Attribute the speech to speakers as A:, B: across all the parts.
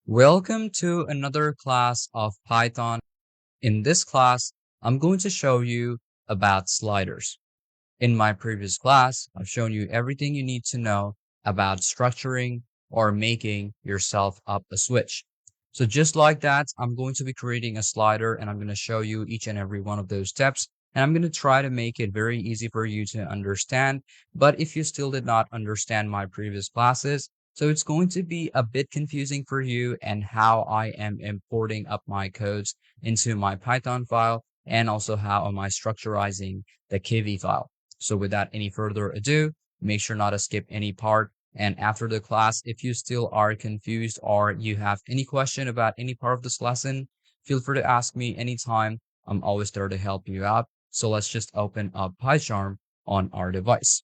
A: Welcome to another class of Python. In this class, I'm going to show you about sliders. In my previous class, I've shown you everything you need to know about structuring or making yourself up a switch. So just like that, I'm going to be creating a slider and I'm going to show you each and every one of those steps. And I'm going to try to make it very easy for you to understand. But if you still did not understand my previous classes, so it's going to be a bit confusing for you and how I am importing up my codes into my Python file and also how am I structurizing the KV file. So without any further ado, make sure not to skip any part. And after the class, if you still are confused or you have any question about any part of this lesson, feel free to ask me anytime. I'm always there to help you out. So let's just open up PyCharm on our device.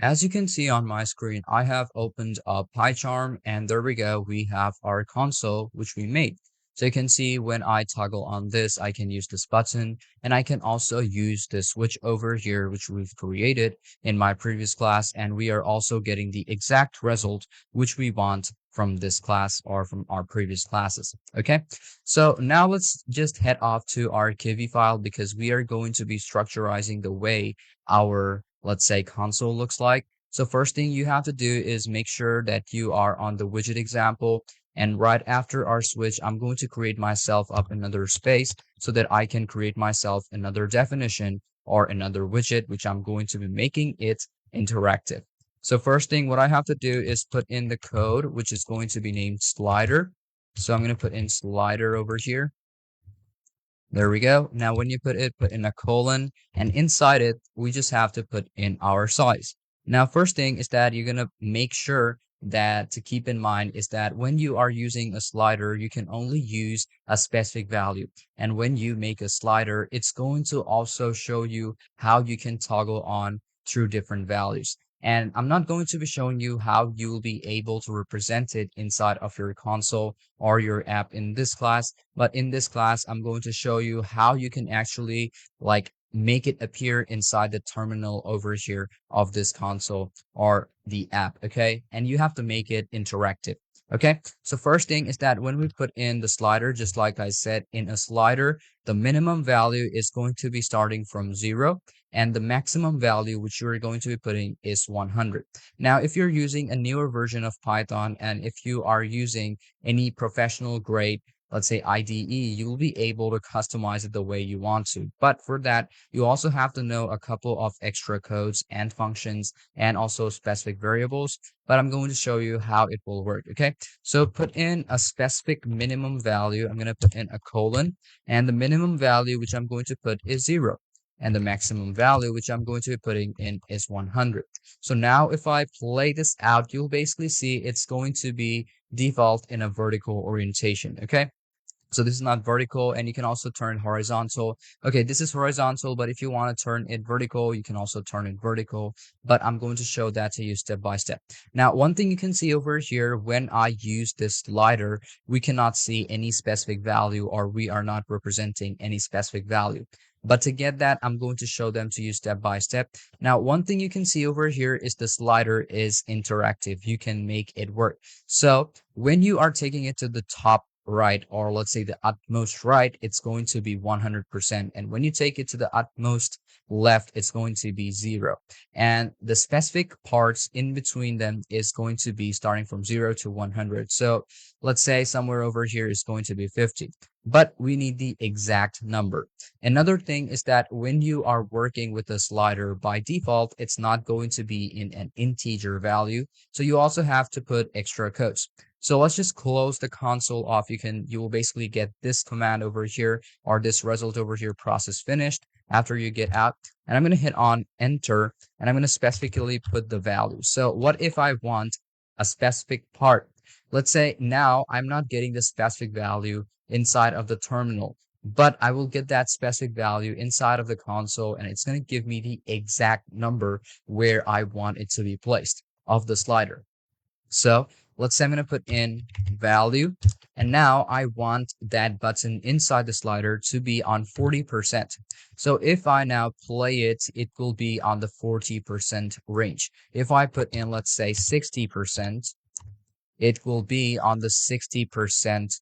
A: As you can see on my screen, I have opened up PyCharm and there we go. We have our console, which we made. So you can see when I toggle on this, I can use this button and I can also use the switch over here, which we've created in my previous class. And we are also getting the exact result, which we want from this class or from our previous classes. Okay. So now let's just head off to our KV file because we are going to be structurizing the way our, let's say, console looks like. So first thing you have to do is make sure that you are on the widget example. And right after our switch, I'm going to create myself up another space so that I can create myself another definition or another widget, which I'm going to be making it interactive. So first thing, what I have to do is put in the code, which is going to be named slider. So I'm going to put in slider over here. There we go. Now, when you put in a colon, and inside it, we just have to put in our size. Now, first thing is that you're going to make sure that to keep in mind is that when you are using a slider, you can only use a specific value. And when you make a slider, it's going to also show you how you can toggle on through different values. And I'm not going to be showing you how you will be able to represent it inside of your console or your app in this class. But in this class, I'm going to show you how you can actually like make it appear inside the terminal over here of this console or the app. Okay. And you have to make it interactive. Okay. So first thing is that when we put in the slider, just like I said, in a slider, the minimum value is going to be starting from 0 and the maximum value which you're going to be putting is 100. Now, if you're using a newer version of Python and if you are using any professional grade, let's say IDE, you will be able to customize it the way you want to. But for that, you also have to know a couple of extra codes and functions and also specific variables. But I'm going to show you how it will work. Okay. So put in a specific minimum value. I'm going to put in a colon and the minimum value, which I'm going to put is 0 and the maximum value which I'm going to be putting in is 100. So now if I play this out, you'll basically see it's going to be default in a vertical orientation. Okay. So this is not vertical and you can also turn horizontal. Okay, this is horizontal, but if you want to turn it vertical, you can also turn it vertical. But I'm going to show that to you step by step. Now, one thing you can see over here, when I use this slider, we cannot see any specific value or we are not representing any specific value. But to get that, I'm going to show them to you step by step. Now, one thing you can see over here is the slider is interactive. You can make it work. So when you are taking it to the top right, or let's say the utmost right, it's going to be 100%. And when you take it to the utmost left, it's going to be 0. And the specific parts in between them is going to be starting from 0 to 100. So let's say somewhere over here is going to be 50. But we need the exact number. Another thing is that when you are working with a slider, by default, it's not going to be in an integer value. So you also have to put extra codes. So let's just close the console off. You will basically get this command over here or this result over here, process finished, after you get out. And I'm going to hit on enter and I'm going to specifically put the value. So what if I want a specific part? Let's say now I'm not getting the specific value inside of the terminal, but I will get that specific value inside of the console and it's going to give me the exact number where I want it to be placed of the slider. So let's say I'm going to put in value and now I want that button inside the slider to be on 40%. So if I now play it, it will be on the 40% range. If I put in, let's say 60%, it will be on the 60%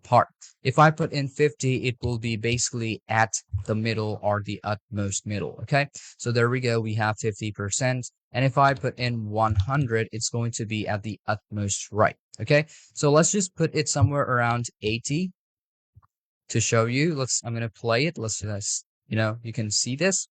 A: part. If I put in 50, it will be basically at the middle or the utmost middle. Okay. So there we go. We have 50%. And if I put in 100, it's going to be at the utmost right. Okay. So let's just put it somewhere around 80 to show you. I'm going to play it. Let's just, you can see this.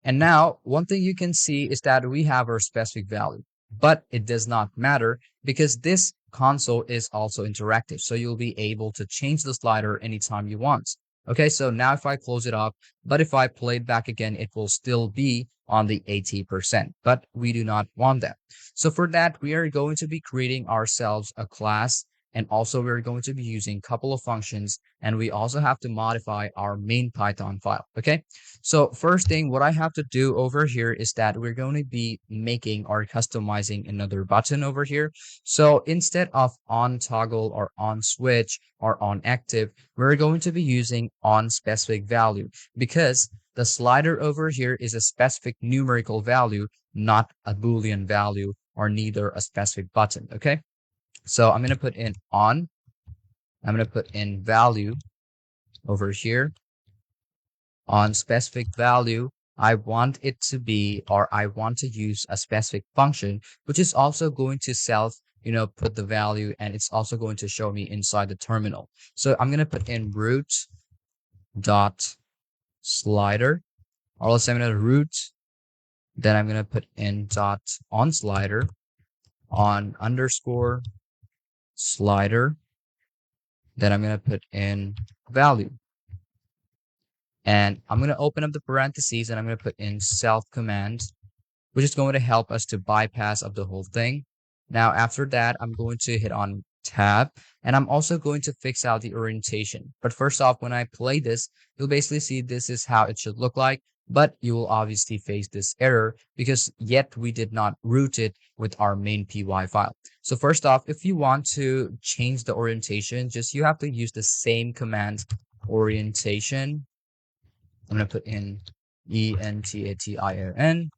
A: And now one thing you can see is that we have our specific value, but it does not matter because this console is also interactive. So you'll be able to change the slider anytime you want. Okay, so now if I close it up, but if I play it back again, it will still be on the 80%, but we do not want that. So for that, we are going to be creating ourselves a class, and also we're going to be using a couple of functions, and we also have to modify our main Python file. Okay. So first thing, what I have to do over here is that we're going to be making or customizing another button over here. So instead of on toggle or on switch or on active, we're going to be using on specific value because the slider over here is a specific numerical value, not a Boolean value or neither a specific button. Okay. So I'm going to put in on, I'm going to put in value over here. On specific value, I want it to be, or I want to use a specific function, which is also going to put the value, and it's also going to show me inside the terminal. So I'm going to put in root dot slider, or let's say I'm going to root, then I'm going to put in dot on slider on underscore slider, then I'm going to put in value. And I'm going to open up the parentheses and I'm going to put in self command, which is going to help us to bypass up the whole thing. Now, after that, I'm going to hit on tab, and I'm also going to fix out the orientation. But first off, when I play this, you'll basically see this is how it should look like, but you will obviously face this error because yet we did not root it with our main py file. So first off, if you want to change the orientation, you have to use the same command, orientation. I'm going to put in entation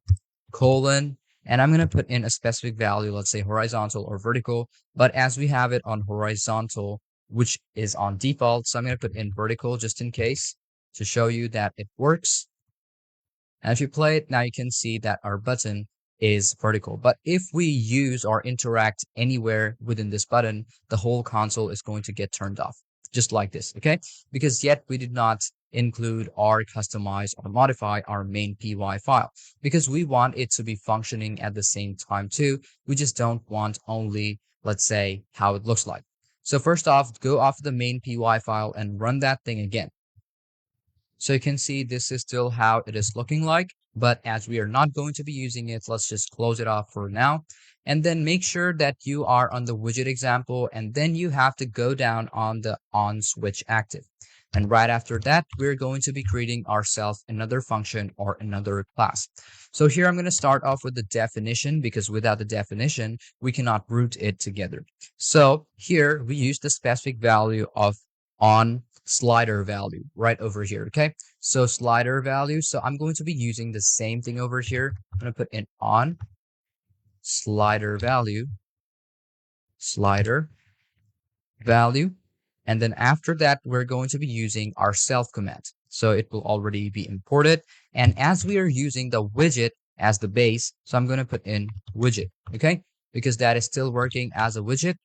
A: colon, and I'm going to put in a specific value, let's say horizontal or vertical. But as we have it on horizontal, which is on default, so I'm going to put in vertical just in case to show you that it works. And if you play it, now you can see that our button is vertical. But if we use or interact anywhere within this button, the whole console is going to get turned off, just like this, okay? Because yet we did not include or customize or modify our main py file because we want it to be functioning at the same time too. We just don't want only, let's say, how it looks like. So first off, go off the main py file and run that thing again. So you can see this is still how it is looking like, but as we are not going to be using it, let's just close it off for now. And then make sure that you are on the widget example, and then you have to go down on the on switch active. And right after that, we're going to be creating ourselves another function or another class. So here I'm going to start off with the definition because without the definition, we cannot root it together. So here we use the specific value of on slider value right over here. Okay. So slider value. So I'm going to be using the same thing over here. I'm going to put in on slider value, and then after that, we're going to be using our self command. So it will already be imported. And as we are using the widget as the base, so I'm going to put in widget, okay? Because that is still working as a widget.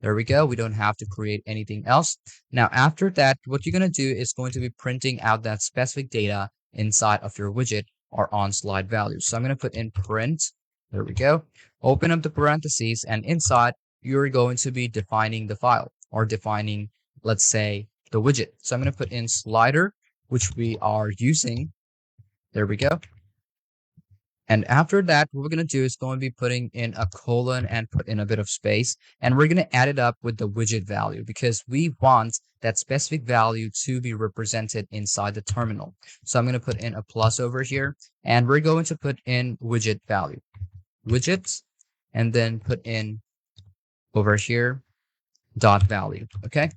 A: There we go. We don't have to create anything else. Now, after that, what you're going to do is going to be printing out that specific data inside of your widget or on slide value. So I'm going to put in print. There we go. Open up the parentheses, and inside you're going to be defining the file or defining, let's say, the widget. So I'm going to put in slider, which we are using. There we go. And after that, what we're going to do is going to be putting in a colon and put in a bit of space. And we're going to add it up with the widget value because we want that specific value to be represented inside the terminal. So I'm going to put in a plus over here, and we're going to put in widget value, widgets, and then put in over here dot value. Okay.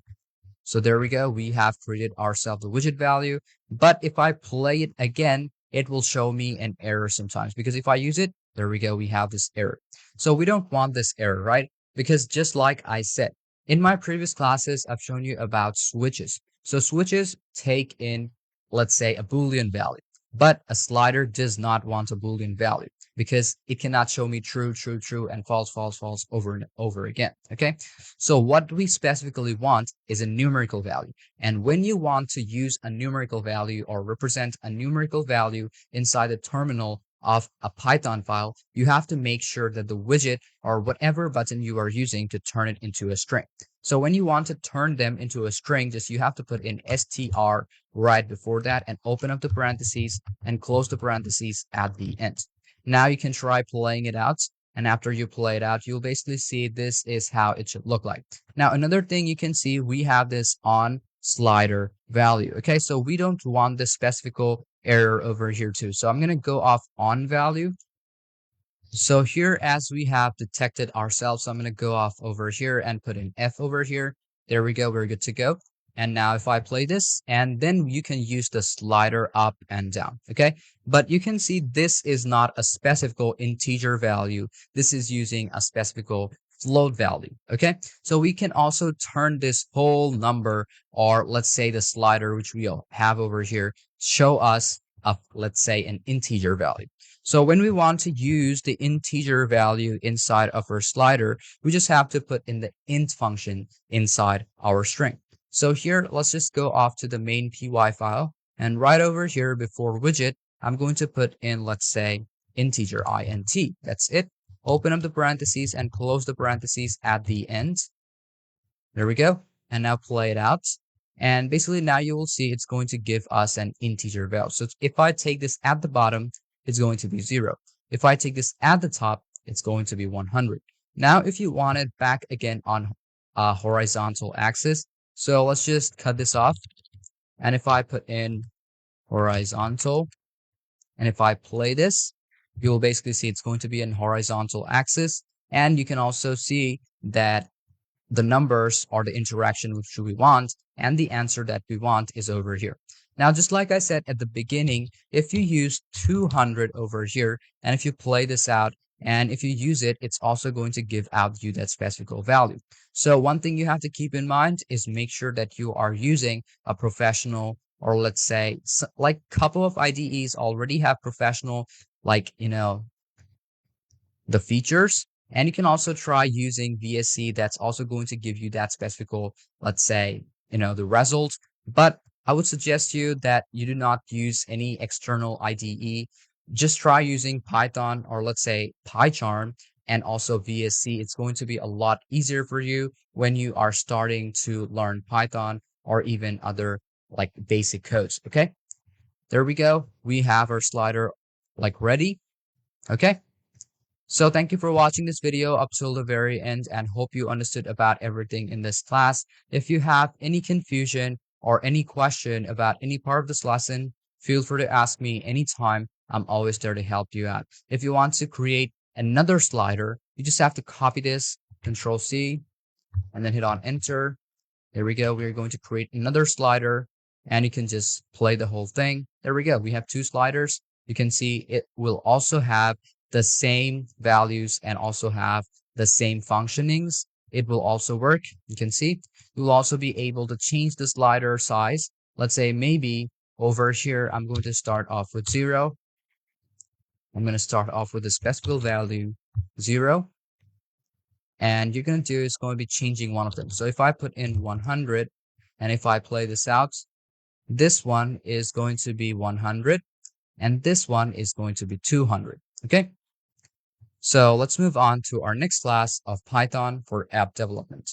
A: So there we go. We have created ourselves the widget value. But if I play it again, it will show me an error sometimes because if I use it, there we go. We have this error. So we don't want this error, right? Because just like I said, in my previous classes, I've shown you about switches. So switches take in, let's say, a Boolean value, but a slider does not want a Boolean value because it cannot show me true, true, true, and false, false, false over and over again. Okay. So what we specifically want is a numerical value. And when you want to use a numerical value or represent a numerical value inside the terminal of a Python file, you have to make sure that the widget or whatever button you are using to turn it into a string. So when you want to turn them into a string, just you have to put in str right before that and open up the parentheses and close the parentheses at the end. Now you can try playing it out. And after you play it out, you'll basically see this is how it should look like. Now, another thing you can see, we have this on slider value. Okay, so we don't want this specific error over here too. So I'm going to go off on value. So here, as we have detected ourselves, so I'm going to go off over here and put in F over here. There we go. We're good to go. And now if I play this, and then you can use the slider up and down. Okay. But you can see this is not a specific integer value. This is using a specific float value. Okay. So we can also turn this whole number, or let's say the slider, which we have over here, show us let's say an integer value. So when we want to use the integer value inside of our slider, we just have to put in the int function inside our string. So here, let's just go off to the main py file, and right over here before widget, I'm going to put in, let's say, integer int. That's it. Open up the parentheses and close the parentheses at the end. There we go. And now play it out. And basically now you will see it's going to give us an integer value. So if I take this at the bottom, it's going to be 0. If I take this at the top, it's going to be 100. Now, if you want it back again on a horizontal axis, so let's just cut this off. And if I put in horizontal, and if I play this, you will basically see it's going to be in horizontal axis. And you can also see that the numbers are the interaction which we want, and the answer that we want is over here. Now, just like I said at the beginning, if you use 200 over here, and if you play this out, and if you use it, it's also going to give out you that specific value. So one thing you have to keep in mind is make sure that you are using a professional, or let's say, like a couple of IDEs already have professional, like, the features. And you can also try using VSC. That's also going to give you that specific, let's say, the result. But I would suggest you that you do not use any external IDE. Just try using Python, or let's say PyCharm, and also VSC. It's going to be a lot easier for you when you are starting to learn Python or even other like basic codes. Okay, there we go. We have our slider like ready. Okay. So thank you for watching this video up till the very end, and hope you understood about everything in this class. If you have any confusion or any question about any part of this lesson, feel free to ask me anytime. I'm always there to help you out. If you want to create another slider, you just have to copy this, Control C, and then hit on enter. There we go. We're going to create another slider, and you can just play the whole thing. There we go. We have 2 sliders. You can see it will also have the same values and also have the same functionings. It will also work. You can see you will also be able to change the slider size. Let's say maybe over here, I'm going to start off with 0. I'm going to start off with a specific value 0. And you're going to do is going to be changing one of them. So if I put in 100, and if I play this out, this one is going to be 100, and this one is going to be 200. Okay. So let's move on to our next class of Python for app development.